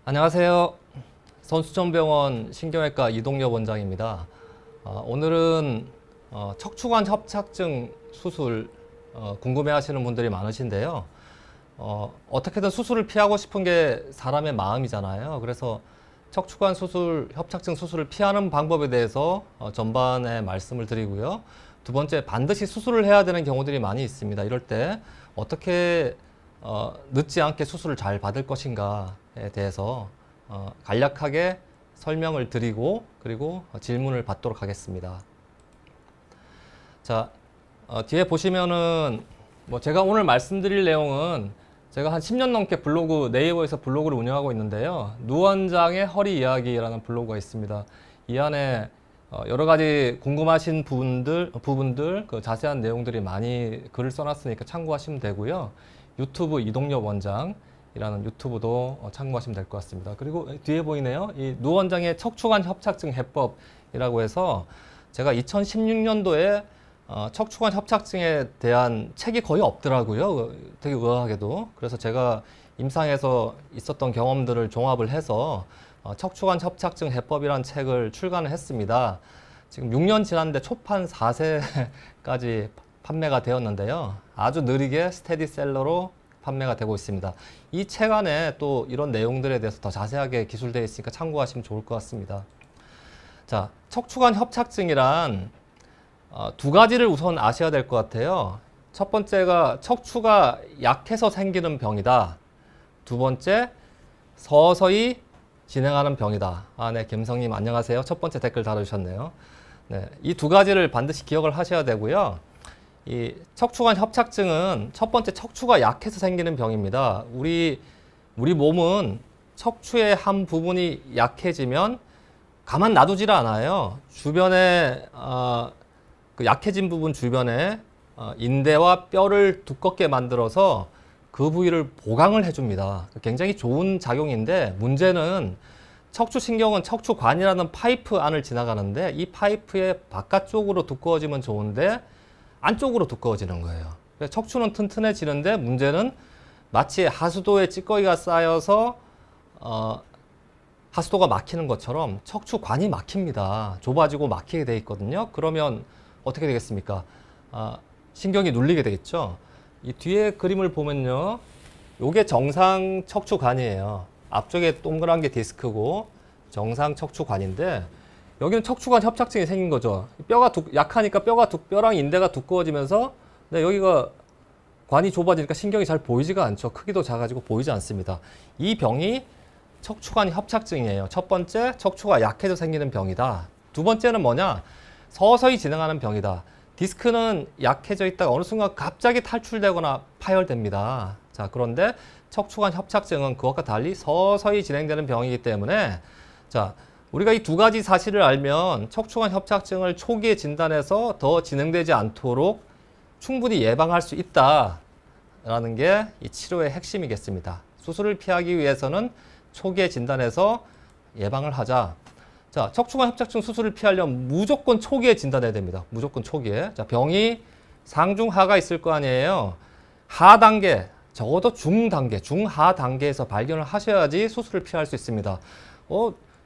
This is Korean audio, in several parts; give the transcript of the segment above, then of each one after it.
안녕하세요. 선수촌병원 신경외과 이동엽 원장입니다. 오늘은 척추관 협착증 수술 궁금해하시는 분들이 많으신데요. 어떻게든 수술을 피하고 싶은 게 사람의 마음이잖아요. 그래서 척추관 수술, 협착증 수술을 피하는 방법에 대해서 전반에 말씀을 드리고요. 두 번째, 반드시 수술을 해야 되는 경우들이 많이 있습니다. 이럴 때 어떻게 늦지 않게 수술을 잘 받을 것인가에 대해서 간략하게 설명을 드리고 그리고 질문을 받도록 하겠습니다. 자, 뒤에 보시면은 제가 오늘 말씀드릴 내용은 제가 한 10년 넘게 네이버에서 블로그를 운영하고 있는데요. 누 원장의 허리 이야기라는 블로그가 있습니다. 이 안에 여러 가지 궁금하신 부분들 그 자세한 내용들이 많이 글을 써놨으니까 참고하시면 되고요. 유튜브 이동엽 원장이라는 유튜브도 참고하시면 될 것 같습니다. 그리고 뒤에 보이네요. 이 누 원장의 척추관 협착증 해법이라고 해서 제가 2016년도에 척추관 협착증에 대한 책이 거의 없더라고요. 되게 의아하게도. 그래서 제가 임상에서 있었던 경험들을 종합을 해서 척추관 협착증 해법이라는 책을 출간을 했습니다. 지금 6년 지났는데 초판 4세까지 판매가 되었는데요. 아주 느리게 스테디셀러로 판매가 되고 있습니다. 이 책 안에 또 이런 내용들에 대해서 더 자세하게 기술되어 있으니까 참고하시면 좋을 것 같습니다. 자, 척추관 협착증이란 두 가지를 우선 아셔야 될 것 같아요. 첫 번째가 척추가 약해서 생기는 병이다. 두 번째, 서서히 진행하는 병이다. 네, 김성님 안녕하세요. 첫 번째 댓글 달아주셨네요. 네, 이 두 가지를 반드시 기억을 하셔야 되고요. 이 척추관 협착증은 첫 번째 척추가 약해서 생기는 병입니다. 우리 몸은 척추의 한 부분이 약해지면 가만 놔두질 않아요. 주변에 그 약해진 부분 주변에 인대와 뼈를 두껍게 만들어서 그 부위를 보강을 해줍니다. 굉장히 좋은 작용인데 문제는 척추신경은 척추관이라는 파이프 안을 지나가는데 이 파이프의 바깥쪽으로 두꺼워지면 좋은데 안쪽으로 두꺼워지는 거예요. 척추는 튼튼해지는데 문제는 마치 하수도에 찌꺼기가 쌓여서 하수도가 막히는 것처럼 척추관이 막힙니다. 좁아지고 막히게 돼 있거든요. 그러면 어떻게 되겠습니까? 신경이 눌리게 되겠죠. 이 뒤에 그림을 보면요. 요게 정상 척추관이에요. 앞쪽에 동그란 게 디스크고 정상 척추관인데 여기는 척추관 협착증이 생긴 거죠. 뼈가 약하니까 뼈랑 인대가 두꺼워지면서 여기가 관이 좁아지니까 신경이 잘 보이지가 않죠. 크기도 작아지고 보이지 않습니다. 이 병이 척추관 협착증이에요. 첫 번째, 척추가 약해져 생기는 병이다. 두 번째는 뭐냐? 서서히 진행하는 병이다. 디스크는 약해져 있다가 어느 순간 갑자기 탈출되거나 파열됩니다. 자, 그런데 척추관 협착증은 그것과 달리 서서히 진행되는 병이기 때문에 자, 우리가 이 두 가지 사실을 알면 척추관 협착증을 초기에 진단해서 더 진행되지 않도록 충분히 예방할 수 있다라는 게 이 치료의 핵심이겠습니다. 수술을 피하기 위해서는 초기에 진단해서 예방을 하자. 자, 척추관 협착증 수술을 피하려면 무조건 초기에 진단해야 됩니다. 무조건 초기에. 자, 병이 상중하가 있을 거 아니에요. 하 단계, 적어도 중단계, 중하 단계에서 발견을 하셔야지 수술을 피할 수 있습니다.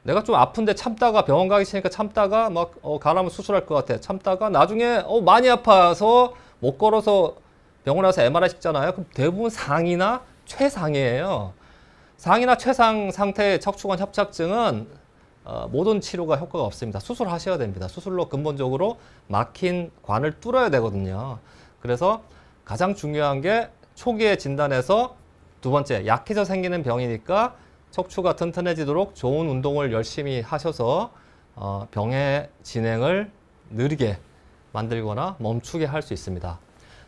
내가 좀 아픈데 참다가 병원 가기 싫으니까 참다가 막 가라면 수술할 것 같아. 참다가 나중에 많이 아파서 못 걸어서 병원 와서 MRI 찍잖아요. 그럼 대부분 상이나 최상이에요. 상이나 최상 상태의 척추관 협착증은 모든 치료가 효과가 없습니다. 수술하셔야 됩니다. 수술로 근본적으로 막힌 관을 뚫어야 되거든요. 그래서 가장 중요한 게 초기에 진단해서 두 번째, 약해져 생기는 병이니까 척추가 튼튼해지도록 좋은 운동을 열심히 하셔서 병의 진행을 느리게 만들거나 멈추게 할 수 있습니다.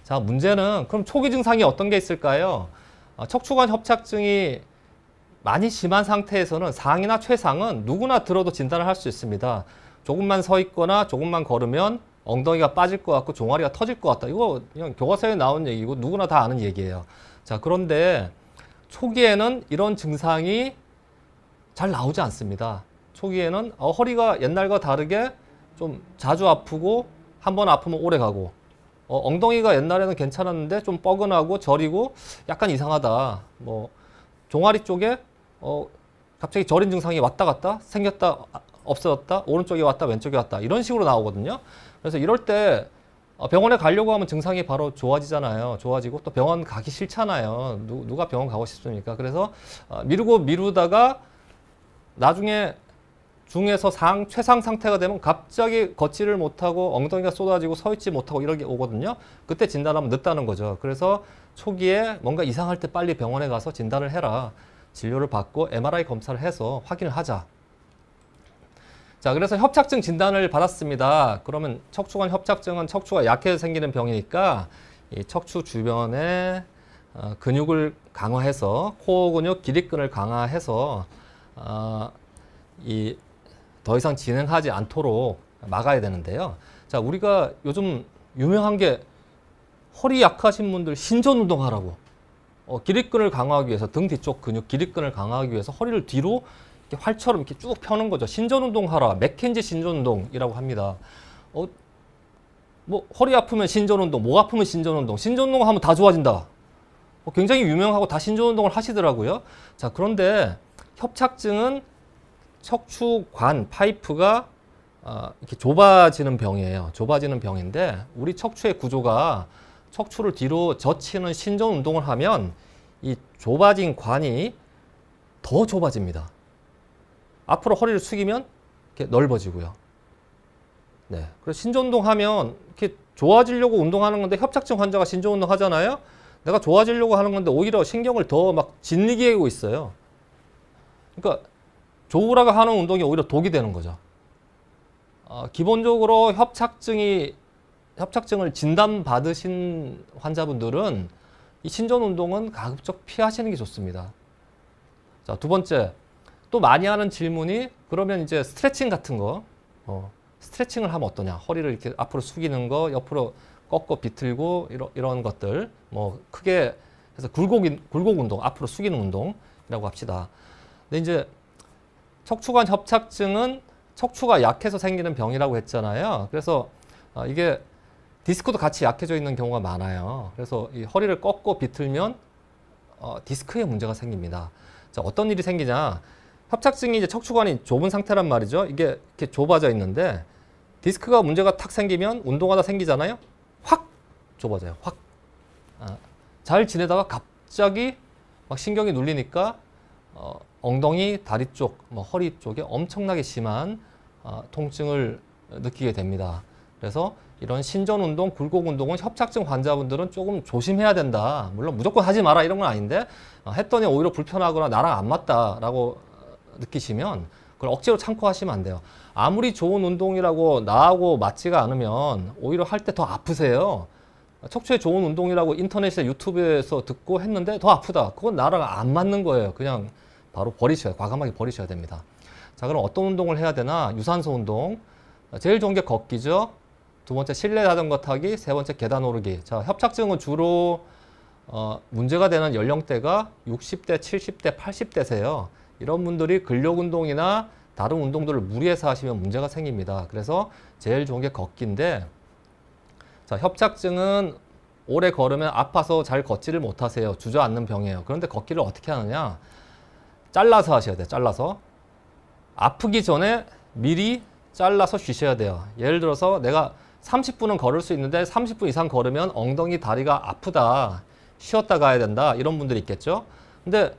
자, 문제는 그럼 초기 증상이 어떤 게 있을까요? 척추관 협착증이 많이 심한 상태에서는 상이나 최상은 누구나 들어도 진단을 할 수 있습니다. 조금만 서 있거나 조금만 걸으면 엉덩이가 빠질 것 같고 종아리가 터질 것 같다. 이거 그냥 교과서에 나온 얘기고 누구나 다 아는 얘기예요. 자, 그런데 초기에는 이런 증상이 잘 나오지 않습니다. 초기에는 허리가 옛날과 다르게 좀 자주 아프고 한 번 아프면 오래 가고 엉덩이가 옛날에는 괜찮았는데 좀 뻐근하고 저리고 약간 이상하다. 종아리 쪽에 갑자기 저린 증상이 왔다 갔다 생겼다 없어졌다 오른쪽에 왔다 왼쪽에 왔다 이런 식으로 나오거든요. 그래서 이럴 때 병원에 가려고 하면 증상이 바로 좋아지잖아요. 좋아지고 또 병원 가기 싫잖아요. 누가 병원 가고 싶습니까? 그래서 미루고 미루다가 나중에 중에서 최상 상태가 되면 갑자기 걷지를 못하고 엉덩이가 쏟아지고 서 있지 못하고 이런 게 오거든요. 그때 진단하면 늦다는 거죠. 그래서 초기에 뭔가 이상할 때 빨리 병원에 가서 진단을 해라. 진료를 받고 MRI 검사를 해서 확인을 하자. 자, 그래서 협착증 진단을 받았습니다. 그러면 척추관 협착증은 척추가 약해서 생기는 병이니까 이 척추 주변에 근육을 강화해서 코어 근육, 기립근을 강화해서 더 이상 진행하지 않도록 막아야 되는데요. 자, 우리가 요즘 유명한 게 허리 약하신 분들 신전 운동하라고 기립근을 강화하기 위해서 등 뒤쪽 근육 기립근을 강화하기 위해서 허리를 뒤로 이렇게 활처럼 이렇게 쭉 펴는 거죠. 신전 운동하라. 맥켄지 신전 운동이라고 합니다. 뭐 허리 아프면 신전 운동, 목 아프면 신전 운동, 신전 운동 하면 다 좋아진다. 굉장히 유명하고 다 신전 운동을 하시더라고요. 자, 그런데 협착증은 척추관 파이프가 이렇게 좁아지는 병이에요. 좁아지는 병인데 우리 척추의 구조가 척추를 뒤로 젖히는 신전 운동을 하면 이 좁아진 관이 더 좁아집니다. 앞으로 허리를 숙이면 이렇게 넓어지고요. 네. 그래서 신전 운동하면 이렇게 좋아지려고 운동하는 건데 협착증 환자가 신전 운동 하잖아요. 내가 좋아지려고 하는 건데 오히려 신경을 더 막 짓누르게 하고 있어요. 그러니까 좋으라고 하는 운동이 오히려 독이 되는 거죠. 기본적으로 협착증을 진단받으신 환자분들은 이 신전 운동은 가급적 피하시는 게 좋습니다. 자, 두 번째, 또 많이 하는 질문이 그러면 이제 스트레칭 같은 거, 스트레칭을 하면 어떠냐? 허리를 이렇게 앞으로 숙이는 거, 옆으로 꺾고 비틀고 이런 것들, 뭐 크게 해서 굴곡 운동, 앞으로 숙이는 운동이라고 합시다. 근데 이제 척추관 협착증은 척추가 약해서 생기는 병이라고 했잖아요. 그래서 이게 디스크도 같이 약해져 있는 경우가 많아요. 그래서 이 허리를 꺾고 비틀면 디스크에 문제가 생깁니다. 자, 어떤 일이 생기냐? 협착증이 이제 척추관이 좁은 상태란 말이죠. 이게 이렇게 좁아져 있는데 디스크가 문제가 탁 생기면 운동하다 생기잖아요. 확 좁아져요. 확. 잘 지내다가 갑자기 막 신경이 눌리니까 엉덩이, 다리 쪽, 뭐 허리 쪽에 엄청나게 심한 통증을 느끼게 됩니다. 그래서 이런 신전 운동, 굴곡 운동은 협착증 환자분들은 조금 조심해야 된다. 물론 무조건 하지 마라 이런 건 아닌데 했더니 오히려 불편하거나 나랑 안 맞다라고 느끼시면 그걸 억지로 참고 하시면 안 돼요. 아무리 좋은 운동이라고 나하고 맞지가 않으면 오히려 할 때 더 아프세요. 척추에 좋은 운동이라고 인터넷에 유튜브에서 듣고 했는데 더 아프다. 그건 나랑 안 맞는 거예요. 그냥 바로 과감하게 버리셔야 됩니다. 자, 그럼 어떤 운동을 해야 되나? 유산소 운동. 제일 좋은 게 걷기죠. 두 번째 실내 자전거 타기, 세 번째 계단 오르기. 자, 협착증은 주로 문제가 되는 연령대가 60대, 70대, 80대세요. 이런 분들이 근력 운동이나 다른 운동들을 무리해서 하시면 문제가 생깁니다. 그래서 제일 좋은 게 걷기인데, 자, 협착증은 오래 걸으면 아파서 잘 걷지를 못하세요. 주저앉는 병이에요. 그런데 걷기를 어떻게 하느냐? 잘라서 하셔야 돼요. 잘라서. 아프기 전에 미리 잘라서 쉬셔야 돼요. 예를 들어서 내가 30분은 걸을 수 있는데 30분 이상 걸으면 엉덩이, 다리가 아프다. 쉬었다 가야 된다. 이런 분들이 있겠죠. 근데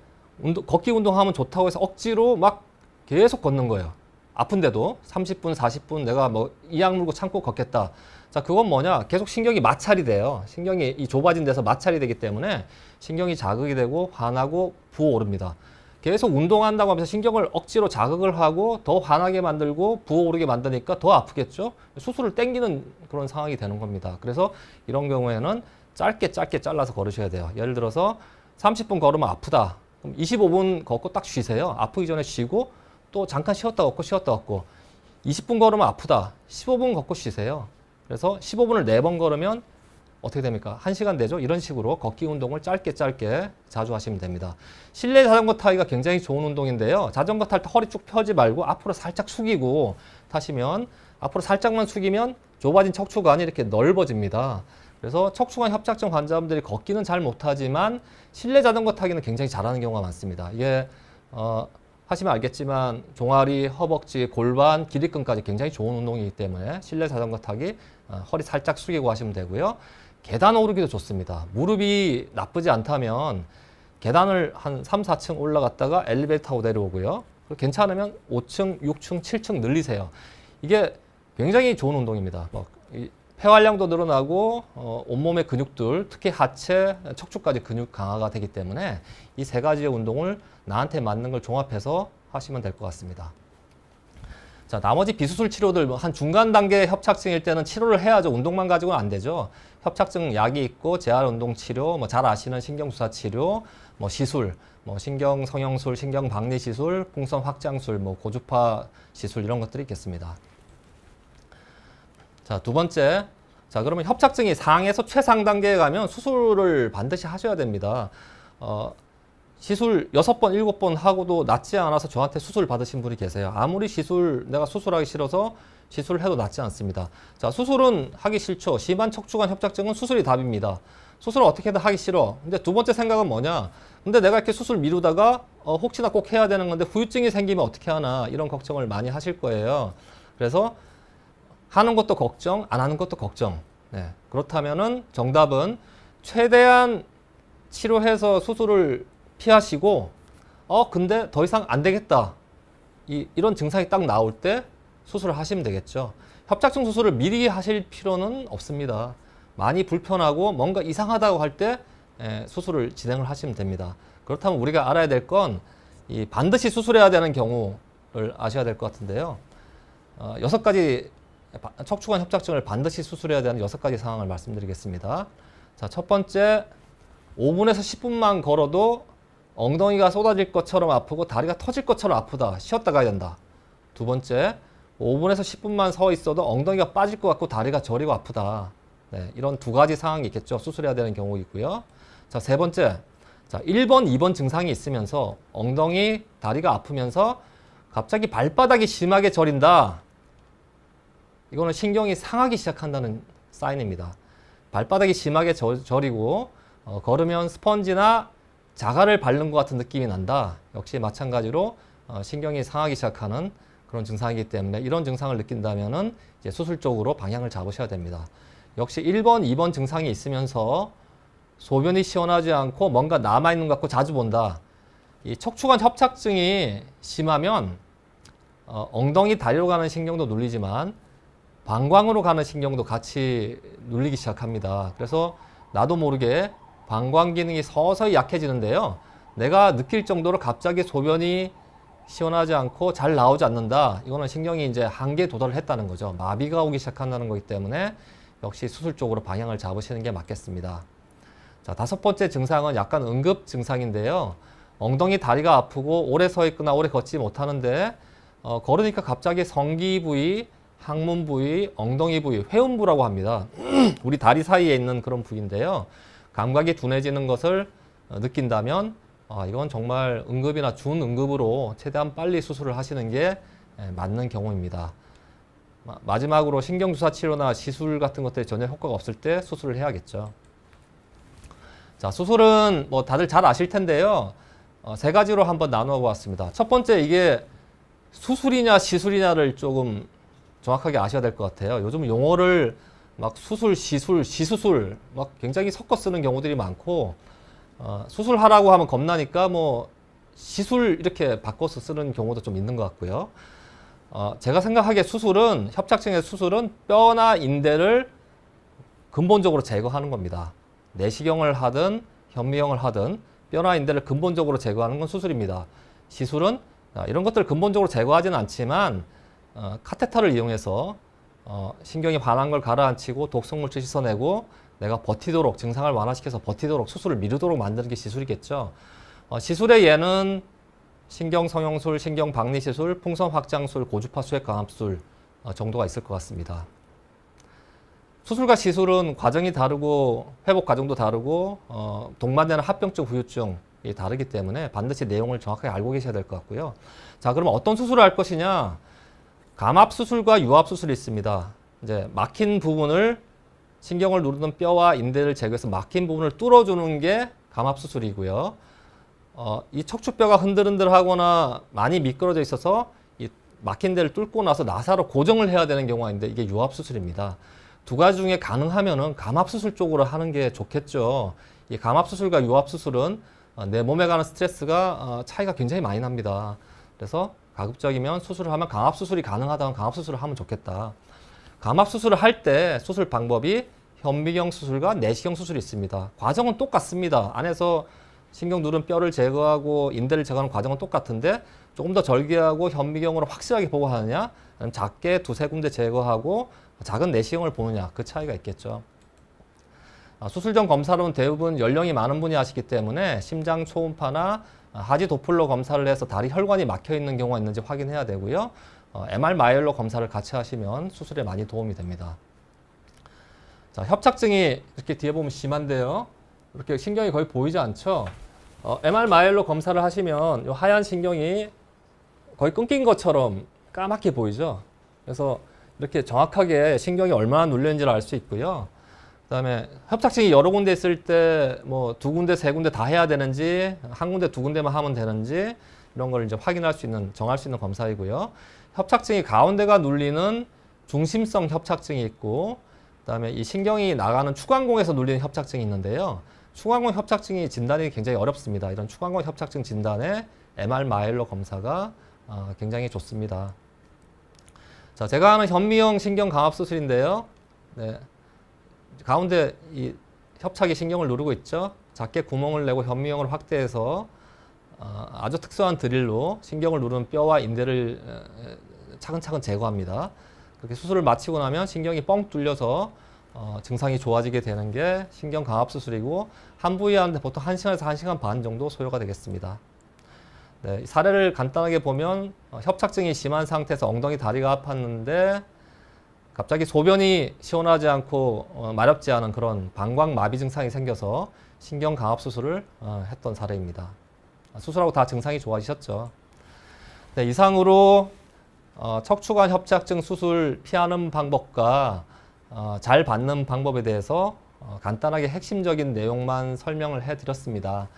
걷기 운동하면 좋다고 해서 억지로 막 계속 걷는 거예요. 아픈데도 30분, 40분 내가 뭐 이악 물고 참고 걷겠다. 자, 그건 뭐냐? 계속 신경이 마찰이 돼요. 신경이 이 좁아진 데서 마찰이 되기 때문에 신경이 자극이 되고 화나고 부어오릅니다. 계속 운동한다고 하면서 신경을 억지로 자극을 하고 더 화나게 만들고 부어오르게 만드니까 더 아프겠죠? 수술을 땡기는 그런 상황이 되는 겁니다. 그래서 이런 경우에는 짧게 잘라서 걸으셔야 돼요. 예를 들어서 30분 걸으면 아프다. 그럼 25분 걷고 딱 쉬세요. 아프기 전에 쉬고 또 잠깐 쉬었다 걷고 20분 걸으면 아프다. 15분 걷고 쉬세요. 그래서 15분을 4번 걸으면 어떻게 됩니까? 1시간 되죠? 이런 식으로 걷기 운동을 짧게 자주 하시면 됩니다. 실내 자전거 타기가 굉장히 좋은 운동인데요. 자전거 탈 때 허리 쭉 펴지 말고 앞으로 살짝 숙이고 타시면 앞으로 살짝만 숙이면 좁아진 척추관이 이렇게 넓어집니다. 그래서 척추관 협착증 환자분들이 걷기는 잘 못하지만 실내 자전거 타기는 굉장히 잘하는 경우가 많습니다. 이게 하시면 알겠지만 종아리, 허벅지, 골반, 기립근까지 굉장히 좋은 운동이기 때문에 실내 자전거 타기 허리 살짝 숙이고 하시면 되고요. 계단 오르기도 좋습니다. 무릎이 나쁘지 않다면 계단을 한 3, 4층 올라갔다가 엘리베이터 타고 내려오고요. 괜찮으면 5층, 6층, 7층 늘리세요. 이게 굉장히 좋은 운동입니다. 폐활량도 늘어나고 온몸의 근육들, 특히 하체, 척추까지 근육 강화가 되기 때문에 이 세 가지의 운동을 나한테 맞는 걸 종합해서 하시면 될 것 같습니다. 자, 나머지 비수술 치료들 한 중간 단계 협착증일 때는 치료를 해야죠. 운동만 가지고는 안 되죠. 협착증 약이 있고 재활 운동 치료, 잘 아시는 신경주사 치료, 시술, 신경 성형술, 신경 박리 시술, 풍선 확장술, 고주파 시술 이런 것들이 있겠습니다. 자, 두 번째. 자, 그러면 협착증이 상에서 최상 단계에 가면 수술을 반드시 하셔야 됩니다. 시술 6번, 7번 하고도 낫지 않아서 저한테 수술 받으신 분이 계세요. 아무리 내가 수술하기 싫어서 시술을 해도 낫지 않습니다. 자, 수술은 하기 싫죠. 심한 척추관 협착증은 수술이 답입니다. 수술을 어떻게든 하기 싫어. 근데 두 번째 생각은 뭐냐? 근데 내가 이렇게 수술 미루다가 혹시나 꼭 해야 되는 건데 후유증이 생기면 어떻게 하나 이런 걱정을 많이 하실 거예요. 그래서 하는 것도 걱정, 안 하는 것도 걱정. 네. 그렇다면은 정답은 최대한 치료해서 수술을 피하시고 근데 더 이상 안 되겠다. 이런 증상이 딱 나올 때 수술을 하시면 되겠죠. 협착증 수술을 미리 하실 필요는 없습니다. 많이 불편하고 뭔가 이상하다고 할 때 수술을 진행을 하시면 됩니다. 그렇다면 우리가 알아야 될 건 반드시 수술해야 되는 경우를 아셔야 될 것 같은데요. 6가지 척추관 협착증을 반드시 수술해야 되는 6가지 상황을 말씀드리겠습니다. 자, 첫 번째, 5분에서 10분만 걸어도 엉덩이가 쏟아질 것처럼 아프고 다리가 터질 것처럼 아프다. 쉬었다 가야 된다. 두 번째, 5분에서 10분만 서 있어도 엉덩이가 빠질 것 같고 다리가 저리고 아프다. 네, 이런 2가지 상황이 있겠죠. 수술해야 되는 경우이고요. 자, 세 번째, 자, 1번, 2번 증상이 있으면서 엉덩이, 다리가 아프면서 갑자기 발바닥이 심하게 저린다. 이거는 신경이 상하기 시작한다는 사인입니다. 발바닥이 심하게 저리고 걸으면 스펀지나 자갈을 바른 것 같은 느낌이 난다. 역시 마찬가지로 신경이 상하기 시작하는 그런 증상이기 때문에 이런 증상을 느낀다면은 이제 수술 쪽으로 방향을 잡으셔야 됩니다. 역시 1번, 2번 증상이 있으면서 소변이 시원하지 않고 뭔가 남아있는 것 같고 자주 본다. 이 척추관 협착증이 심하면 엉덩이, 다리로 가는 신경도 눌리지만 방광으로 가는 신경도 같이 눌리기 시작합니다. 그래서 나도 모르게 방광 기능이 서서히 약해지는데요. 내가 느낄 정도로 갑자기 소변이 시원하지 않고 잘 나오지 않는다. 이거는 신경이 이제 한계에 도달을 했다는 거죠. 마비가 오기 시작한다는 거기 때문에 역시 수술 쪽으로 방향을 잡으시는 게 맞겠습니다. 자, 5번째 증상은 약간 응급 증상인데요. 엉덩이, 다리가 아프고 오래 서 있거나 오래 걷지 못하는데 걸으니까 갑자기 성기 부위, 항문 부위, 엉덩이 부위, 회음부라고 합니다. 우리 다리 사이에 있는 그런 부위인데요. 감각이 둔해지는 것을 느낀다면 이건 정말 응급이나 준응급으로 최대한 빨리 수술을 하시는 게 맞는 경우입니다. 마지막으로 신경주사 치료나 시술 같은 것들이 전혀 효과가 없을 때 수술을 해야겠죠. 자, 수술은 다들 잘 아실 텐데요. 3가지로 한번 나누어 보았습니다. 첫 번째, 이게 수술이냐 시술이냐를 조금 정확하게 아셔야 될 것 같아요. 요즘 용어를 수술, 시술, 시수술 굉장히 섞어 쓰는 경우들이 많고 수술하라고 하면 겁나니까 시술 이렇게 바꿔서 쓰는 경우도 좀 있는 것 같고요. 제가 생각하기에 협착증의 수술은 뼈나 인대를 근본적으로 제거하는 겁니다. 내시경을 하든 현미경을 하든 뼈나 인대를 근본적으로 제거하는 건 수술입니다. 시술은 이런 것들을 근본적으로 제거하지는 않지만 카테터를 이용해서 신경이 반한 걸 가라앉히고 독성물질 씻어내고 내가 버티도록, 증상을 완화시켜서 버티도록, 수술을 미루도록 만드는 게 시술이겠죠. 시술의 예는 신경 성형술, 신경 박리 시술, 풍선 확장술, 고주파 수액 강압술 정도가 있을 것 같습니다. 수술과 시술은 과정이 다르고 회복 과정도 다르고 동반되는 합병증, 후유증이 다르기 때문에 반드시 내용을 정확하게 알고 계셔야 될 것 같고요. 자, 그럼 어떤 수술을 할 것이냐? 감압수술과 유압수술이 있습니다. 이제 막힌 부분을 신경을 누르는 뼈와 인대를 제거해서 막힌 부분을 뚫어주는 게 감압수술이고요. 이 척추뼈가 흔들흔들하거나 많이 미끄러져 있어서 이 막힌 데를 뚫고 나서 나사로 고정을 해야 되는 경우가 있는데 이게 유합수술입니다. 두 가지 중에 가능하면은 감압수술 쪽으로 하는 게 좋겠죠. 이 감압수술과 유합수술은 내 몸에 가는 스트레스가 차이가 굉장히 많이 납니다. 그래서 가급적이면 수술을 하면 감압수술이 가능하다면 감압수술을 하면 좋겠다. 감압수술을 할 때 수술 방법이 현미경 수술과 내시경 수술이 있습니다. 과정은 똑같습니다. 안에서 신경 누른 뼈를 제거하고 인대를 제거하는 과정은 똑같은데 조금 더 절개하고 현미경으로 확실하게 보고 하느냐, 아니면 작게 두세 군데 제거하고 작은 내시경을 보느냐, 그 차이가 있겠죠. 수술 전 검사로는 대부분 연령이 많은 분이 하시기 때문에 심장 초음파나 하지 도플러 검사를 해서 다리 혈관이 막혀 있는 경우가 있는지 확인해야 되고요. MR 마이엘로 검사를 같이 하시면 수술에 많이 도움이 됩니다. 자, 협착증이 이렇게 뒤에 보면 심한데요. 이렇게 신경이 거의 보이지 않죠? MR 마이엘로 검사를 하시면 이 하얀 신경이 거의 끊긴 것처럼 까맣게 보이죠? 그래서 이렇게 정확하게 신경이 얼마나 눌렸는지를 알 수 있고요. 그다음에 협착증이 여러 군데 있을 때 뭐 두 군데, 세 군데 다 해야 되는지, 한 군데, 두 군데만 하면 되는지 이런 걸 이제 확인할 수 있는, 정할 수 있는 검사이고요. 협착증이 가운데가 눌리는 중심성 협착증이 있고, 그다음에 이 신경이 나가는 추간공에서 눌리는 협착증이 있는데요. 추간공 협착증이 진단이 굉장히 어렵습니다. 이런 추간공 협착증 진단에 MR 마이엘로 검사가 굉장히 좋습니다. 자, 제가 하는 현미경 신경 감압 수술인데요. 네. 가운데 이 협착이 신경을 누르고 있죠. 작게 구멍을 내고 현미경을 확대해서 아주 특수한 드릴로 신경을 누르는 뼈와 인대를 차근차근 제거합니다. 그렇게 수술을 마치고 나면 신경이 뻥 뚫려서 증상이 좋아지게 되는 게 신경 감압 수술이고, 한 부위 하는데 보통 1시간에서 1시간 반 정도 소요가 되겠습니다. 네, 사례를 간단하게 보면 협착증이 심한 상태에서 엉덩이 다리가 아팠는데 갑자기 소변이 시원하지 않고 마렵지 않은 그런 방광마비 증상이 생겨서 신경 감압 수술을 했던 사례입니다. 수술하고 다 증상이 좋아지셨죠. 네, 이상으로 척추관 협착증 수술 피하는 방법과 잘 받는 방법에 대해서 간단하게 핵심적인 내용만 설명을 해드렸습니다.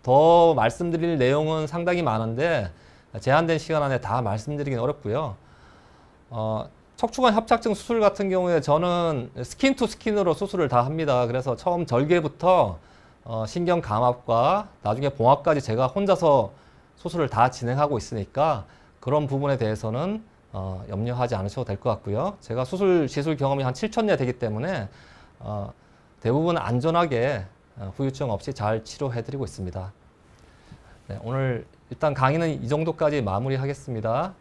더 말씀드릴 내용은 상당히 많은데 제한된 시간 안에 다 말씀드리긴 어렵고요. 척추관 협착증 수술 같은 경우에 저는 스킨 투 스킨으로 수술을 다 합니다. 그래서 처음 절개부터 신경 감압과 나중에 봉합까지 제가 혼자서 수술을 다 진행하고 있으니까 그런 부분에 대해서는 염려하지 않으셔도 될 것 같고요. 제가 수술 시술 경험이 한 7,000여 되기 때문에 대부분 안전하게 후유증 없이 잘 치료해드리고 있습니다. 네, 오늘 일단 강의는 이 정도까지 마무리하겠습니다.